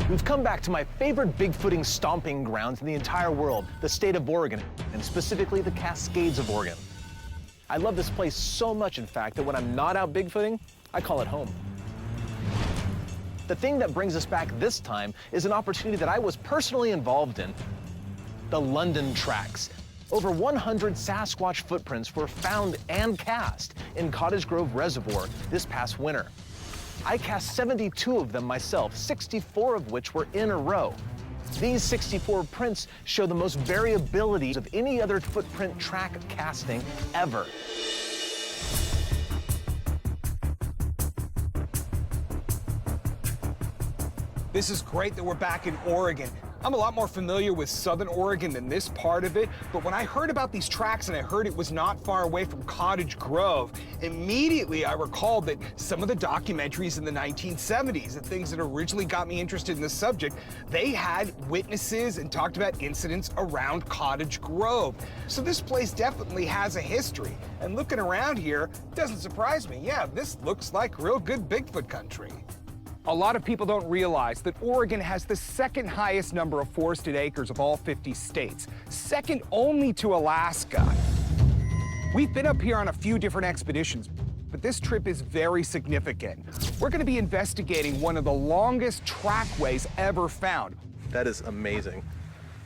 We've come back to my favorite Bigfooting stomping grounds in the entire world, the state of Oregon, and specifically the Cascades of Oregon. I love this place so much, in fact, that when I'm not out Bigfooting, I call it home. The thing that brings us back this time is an opportunity that I was personally involved in, the London Tracks. Over 100 Sasquatch footprints were found and cast in Cottage Grove Reservoir this past winter. I cast 72 of them myself, 64 of which were in a row. These 64 prints show the most variability of any other footprint track casting ever. This is great that we're back in Oregon. I'm a lot more familiar with Southern Oregon than this part of it, but when I heard about these tracks and I heard it was not far away from Cottage Grove, immediately I recalled that some of the documentaries in the 1970s, the things that originally got me interested in the subject, they had witnesses and talked about incidents around Cottage Grove. So this place definitely has a history. And looking around here, doesn't surprise me. Yeah, this looks like real good Bigfoot country. A lot of people don't realize that Oregon has the second highest number of forested acres of all 50 states, second only to Alaska. We've been up here on a few different expeditions, but this trip is very significant. We're going to be investigating one of the longest trackways ever found. That is amazing.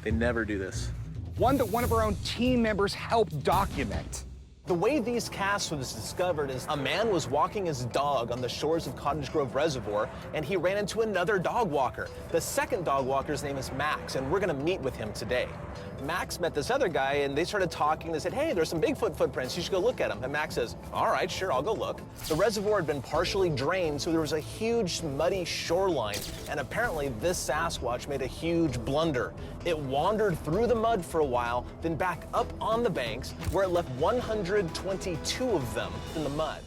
They never do this. One that one of our own team members helped document. The way these casts was discovered is a man was walking his dog on the shores of Cottage Grove Reservoir, and he ran into another dog walker. The second dog walker's name is Max, and we're gonna meet with him today. Max met this other guy, and they started talking. They said, hey, there's some Bigfoot footprints. You should go look at them. And Max says, all right, sure, I'll go look. The reservoir had been partially drained, so there was a huge muddy shoreline, and apparently this Sasquatch made a huge blunder. It wandered through the mud for a while, then back up on the banks, where it left 122 of them in the mud.